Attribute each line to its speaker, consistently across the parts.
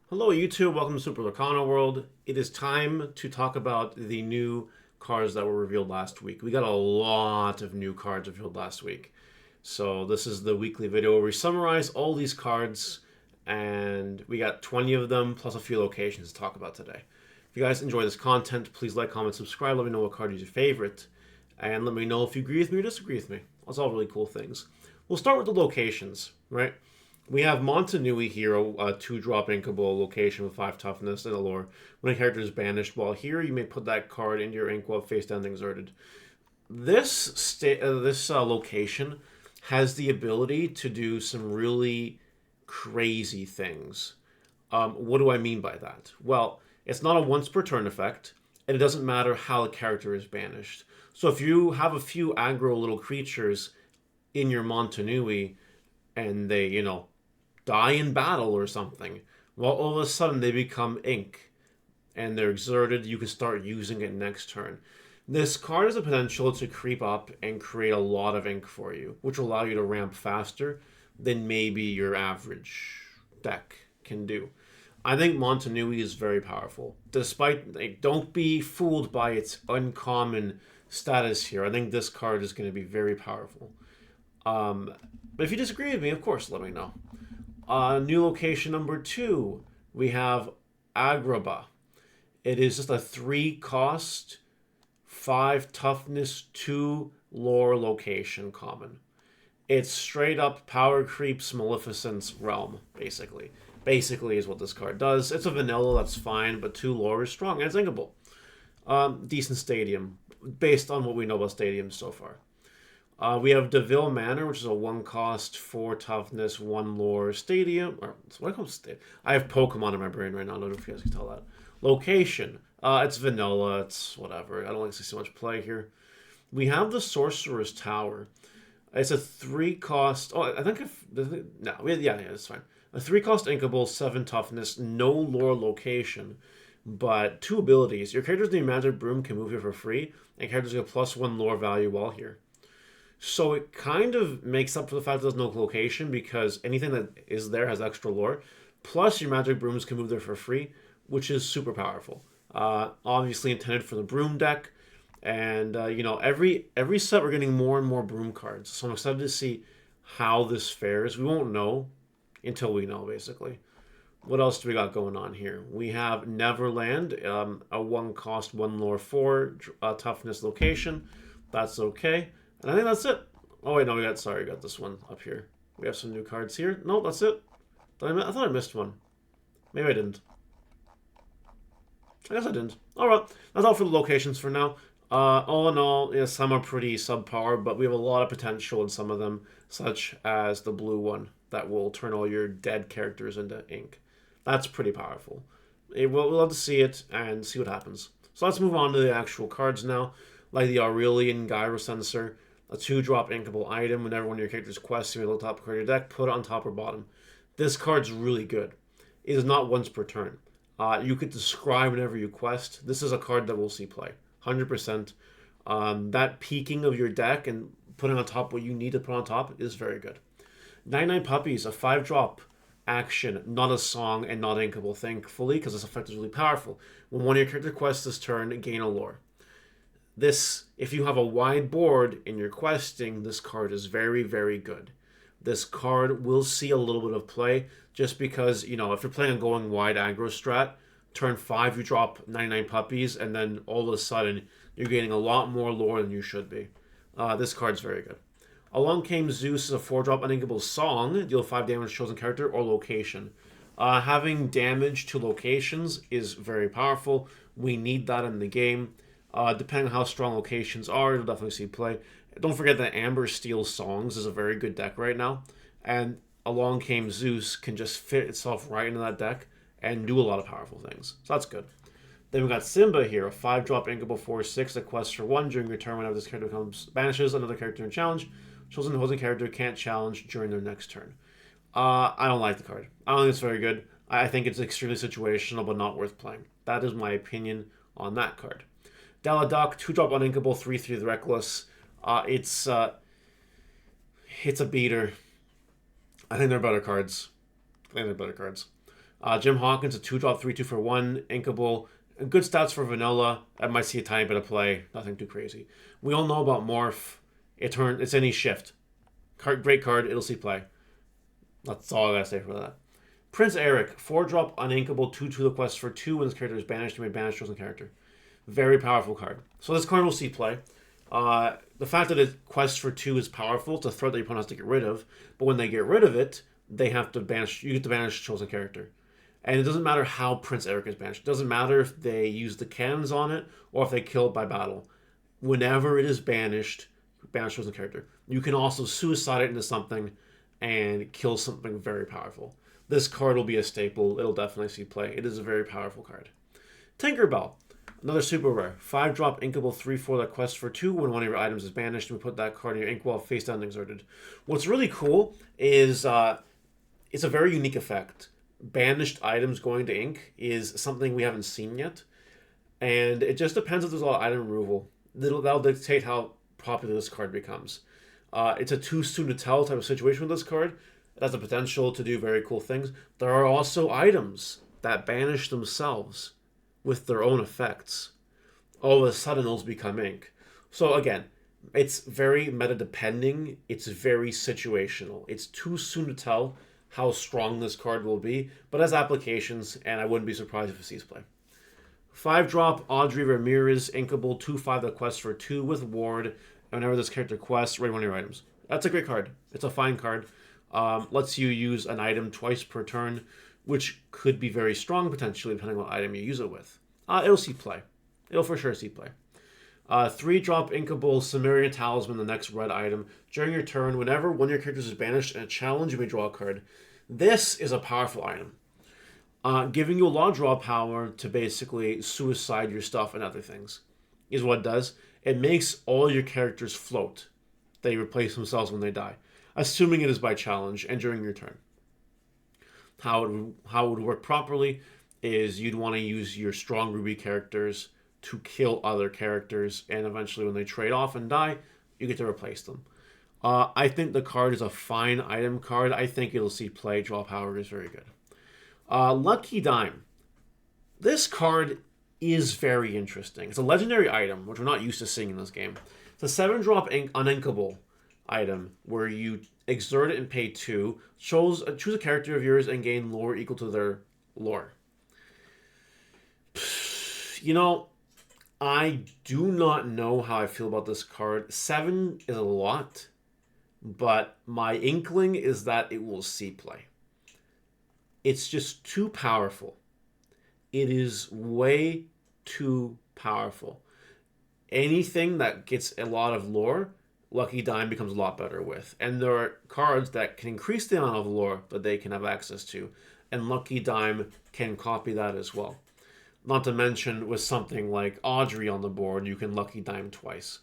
Speaker 1: Hello YouTube, welcome to Super Lorcana World. It is time to talk about the new cards that were revealed last week. We got a lot of new cards revealed last week. So this is the weekly video where we summarize all these cards, and we got 20 of them plus a few locations to talk about today. If you guys enjoy this content, please like, comment, subscribe, let me know what card is your favorite, and let me know if you agree with me or disagree with me. That's all really cool things. We'll start with the locations, right? We have Montanui here, a 2-drop inkable location with 5 toughness and a lore. When a character is banished while here, you may put that card into your ink while face down and exerted. This location has the ability to do some really crazy things. What do I mean by that? Well, it's not a once per turn effect, and it doesn't matter how the character is banished. So if you have a few aggro little creatures in your Montanui, and they, die in battle or something, well, all of a sudden they become ink and they're exerted. You can start using it next turn. This card has the potential to creep up and create a lot of ink for you, which will allow you to ramp faster than maybe your average deck can do. I think Montanui is very powerful. Despite, don't be fooled by its uncommon status here. I think this card is going to be very powerful. But if you disagree with me, of course, let me know. New location number 2, we have Agrabah. It is just a 3-cost, 5 toughness, 2 lore location common. It's straight up power creeps Maleficent's realm, basically. Basically is what this card does. It's a vanilla, that's fine, but 2 lore is strong and it's inkable. Decent stadium, based on what we know about stadiums so far. We have Deville Manor, which is a 1-cost, 4 toughness, 1 lore stadium. Or what I call stadium. I have Pokemon in my brain right now. I don't know if you guys can tell that. Location. It's vanilla. It's whatever. I don't like to see so much play here. We have the Sorcerer's Tower. It's a 3-cost. Oh, I think if no, yeah, it's fine. A 3-cost inkable, 7 toughness, no lore location, but 2 abilities. Your character's name Magic Broom can move here for free, and characters get +1 lore value while here. So it kind of makes up for the fact that there's no location, because anything that is there has extra lore. Plus, your magic brooms can move there for free, which is super powerful. Obviously intended for the broom deck, and every set we're getting more and more broom cards. So I'm excited to see how this fares. We won't know until we know, basically. What else do we got going on here? We have Neverland, a 1-cost, 1 lore, 4 toughness location. That's okay. And I think that's it. Oh, wait, no, we got this one up here. We have some new cards here. No, that's it. I thought I missed one. Maybe I didn't. I guess I didn't. All right, that's all for the locations for now. All in all, yeah, some are pretty subpar, but we have a lot of potential in some of them, such as the blue one that will turn all your dead characters into ink. That's pretty powerful. We'll love to see it and see what happens. So let's move on to the actual cards now, like the Aurelian Gyro Sensor. A 2-drop inkable item. Whenever one of your character's quests you may look top card of your deck, put it on top or bottom. This card's really good. It is not once per turn. You could describe whenever you quest. This is a card that we'll see play. 100%. That peeking of your deck and putting on top what you need to put on top is very good. 99 Puppies, a 5-drop action, not a song and not inkable, thankfully, because this effect is really powerful. When one of your character quests this turn, gain a lore. This, if you have a wide board in your questing, this card is very, very good. This card will see a little bit of play just because, if you're playing a going wide aggro strat, turn 5 you drop 99 Puppies, and then all of a sudden you're getting a lot more lore than you should be. This card's very good. Along Came Zeus is a 4-drop uninkable song. Deal 5 damage to chosen character or location. Having damage to locations is very powerful. We need that in the game. Depending on how strong locations are, you'll definitely see play. Don't forget that Amber Steel Songs is a very good deck right now, and Along Came Zeus can just fit itself right into that deck and do a lot of powerful things. So that's good. Then we got Simba here, a 5-drop inkable 4/6 that quests for 1 during your turn. Whenever this character banishes another character in challenge, chosen opposing character can't challenge during their next turn. I don't like the card. I don't think it's very good. I think it's extremely situational, but not worth playing. That is my opinion on that card. Daladuck, 2-drop uninkable, 3/3 the Reckless. It's a beater. I think they're better cards. Jim Hawkins, a 2-drop, 3/2 for 1, inkable. Good stats for vanilla. I might see a tiny bit of play. Nothing too crazy. We all know about Morph. It's any shift. Great card. It'll see play. That's all I gotta say for that. Prince Eric, 4-drop, uninkable, 2/2 the quest for 2. When this character is banished, you may banish chosen character. Very powerful card. So this card will see play. The fact that it quests for 2 is powerful. It's a threat that your opponent has to get rid of. But when they get rid of it, they have to banish. You get to banish chosen character. And it doesn't matter how Prince Eric is banished. It doesn't matter if they use the cannons on it or if they kill it by battle. Whenever it is banished, banish chosen character. You can also suicide it into something and kill something very powerful. This card will be a staple. It'll definitely see play. It is a very powerful card. Tinkerbell, another super rare. 5-drop, inkable, 3/4 that quests for 2. When one of your items is banished, we put that card in your inkwell face down and exerted. What's really cool is it's a very unique effect. Banished items going to ink is something we haven't seen yet. And it just depends if there's a lot of item removal. That'll dictate how popular this card becomes. It's a too soon to tell type of situation with this card. It has the potential to do very cool things. There are also items that banish themselves with their own effects. All of a sudden, those become ink. So again, it's very meta depending. It's very situational. It's too soon to tell how strong this card will be, but has applications, and I wouldn't be surprised if it sees play. 5-drop, Audrey Ramirez, inkable, 2/5 that quests for 2 with ward. And whenever this character quests, raid one of your items. That's a great card. It's a fine card. Lets you use an item twice per turn, which could be very strong potentially depending on what item you use it with. It'll see play. It'll for sure see play. 3-drop, inkable, Sumerian Talisman, the next red item. During your turn, whenever one of your characters is banished in a challenge, you may draw a card. This is a powerful item. Giving you a lot of draw power to basically suicide your stuff and other things is what it does. It makes all your characters float. They replace themselves when they die, assuming it is by challenge and during your turn. How it would work properly is you'd want to use your strong Ruby characters to kill other characters, and eventually when they trade off and die, you get to replace them. I think the card is a fine item card. I think it'll see play. Draw power is very good. Lucky Dime. This card is very interesting. It's a legendary item, which we're not used to seeing in this game. It's a 7-drop uninkable item where you exert it and pay 2. Choose a character of yours and gain lore equal to their lore. You know, I do not know how I feel about this card. 7 is a lot, but my inkling is that it will see play. It's just too powerful. It is way too powerful. Anything that gets a lot of lore, Lucky Dime becomes a lot better with. And there are cards that can increase the amount of lore that they can have access to. And Lucky Dime can copy that as well. Not to mention with something like Audrey on the board, you can Lucky Dime twice.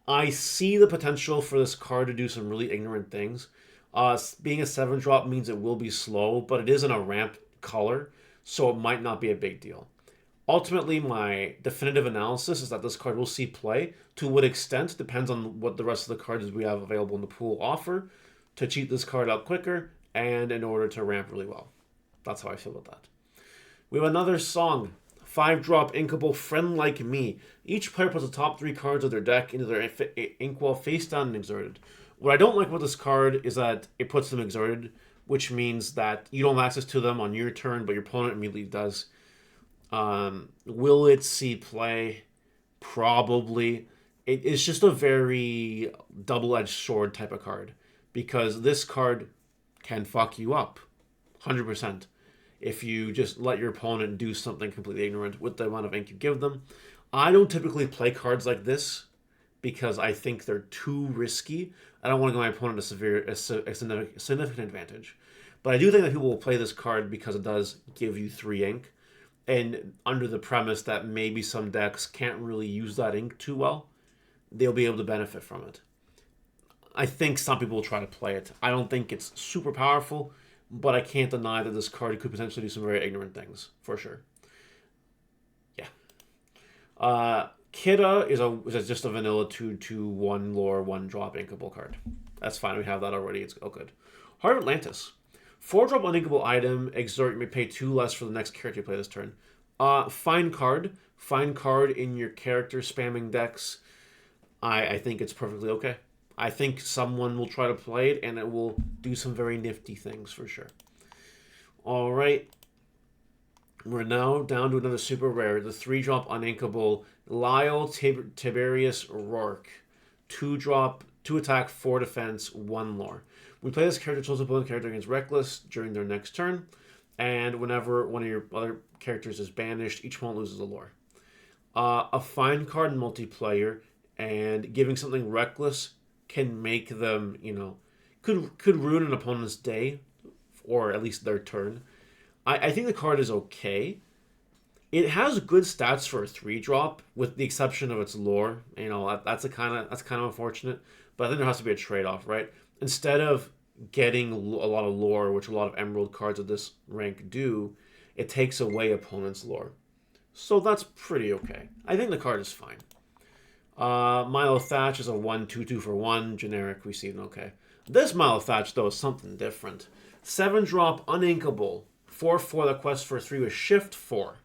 Speaker 1: I see the potential for this card to do some really ignorant things. Being a 7-drop means it will be slow, but it is in a ramp color, so it might not be a big deal. Ultimately, my definitive analysis is that this card will see play. To what extent depends on what the rest of the cards we have available in the pool offer to cheat this card out quicker and in order to ramp really well. That's how I feel about that. We have another song. 5-drop, inkable, Friend Like Me. Each player puts the top 3 cards of their deck into their inkwell face down and exerted. What I don't like about this card is that it puts them exerted, which means that you don't have access to them on your turn, but your opponent immediately does. Will it see play? Probably. It is just a very double-edged sword type of card, because this card can fuck you up 100% if you just let your opponent do something completely ignorant with the amount of ink you give them. I don't typically play cards like this because I think they're too risky. I don't want to give my opponent a significant advantage. But I do think that people will play this card because it does give you 3 ink, and under the premise that maybe some decks can't really use that ink too well, they'll be able to benefit from it. I think some people will try to play it. I don't think it's super powerful, but I can't deny that this card could potentially do some very ignorant things, for sure. Yeah. Kidda is just a vanilla 2/1 lore 1-drop inkable card. That's fine. We have that already. It's all good. Heart of Atlantis. 4-drop uninkable item, exert, you may pay 2 less for the next character you play this turn. Find card. Find card in your character spamming decks. I think it's perfectly okay. I think someone will try to play it, and it will do some very nifty things for sure. All right. We're now down to another super rare. The 3-drop uninkable Lyle Tiberius Rourke. 2-drop, 2 attack, 4 defense, 1 lore. We play this character choose opponent character against Reckless during their next turn, and whenever one of your other characters is banished, each opponent loses a lore. A find card in multiplayer, and giving something Reckless can make them, could ruin an opponent's day, or at least their turn. I think the card is okay. It has good stats for a 3-drop, with the exception of its lore. That's kind of unfortunate. But I think there has to be a trade-off, right? Instead of getting a lot of lore, which a lot of Emerald cards of this rank do, it takes away opponent's lore. So that's pretty okay. I think the card is fine. Milo Thatch is a 1/2/2 for 1. Generic, we see it okay. This Milo Thatch, though, is something different. 7-drop uninkable. 4/4 that quests for 3 with shift 4.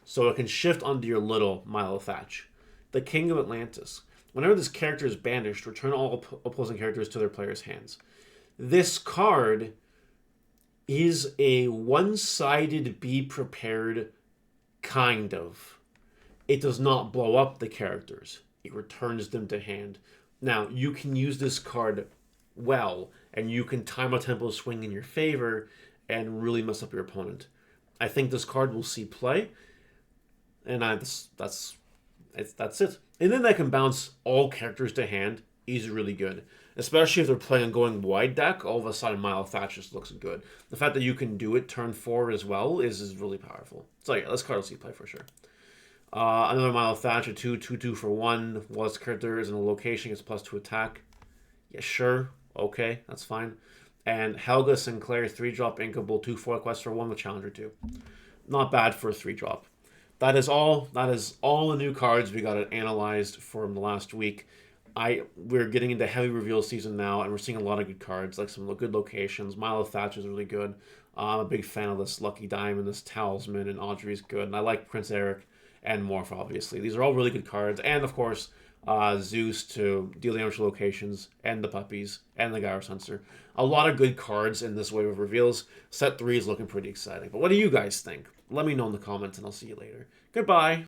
Speaker 1: So it can shift onto your little Milo Thatch. The King of Atlantis. Whenever this character is banished, return all opposing characters to their player's hands. This card is a one-sided be prepared kind of. It does not blow up the characters. It returns them to hand. Now, you can use this card well, and you can time a tempo swing in your favor and really mess up your opponent. I think this card will see play, and that's it. And then they can bounce all characters to hand is really good. Especially if they're playing a going wide deck, all of a sudden Milo Thatch just looks good. The fact that you can do it turn 4 as well is really powerful. So yeah, this card will see play for sure. Another Milo Thatch, a 2/2 for 1. While this character is in a location, gets +2 attack. Yeah, sure. Okay, that's fine. And Helga Sinclair, 3-drop inkable, 2/4 quest for 1 with Challenger 2. Not bad for a 3-drop. That is all the new cards we got analyzed from the last week. We're getting into heavy reveal season now, and we're seeing a lot of good cards, like some good locations. Milo Thatch is really good. I'm a big fan of this Lucky Diamond, this Talisman, and Audrey's good. And I like Prince Eric and Morph, obviously. These are all really good cards. And, of course, Zeus to deal damage to locations, and the puppies, and the Gyro Sensor. A lot of good cards in this wave of reveals. Set 3 is looking pretty exciting. But what do you guys think? Let me know in the comments, and I'll see you later. Goodbye!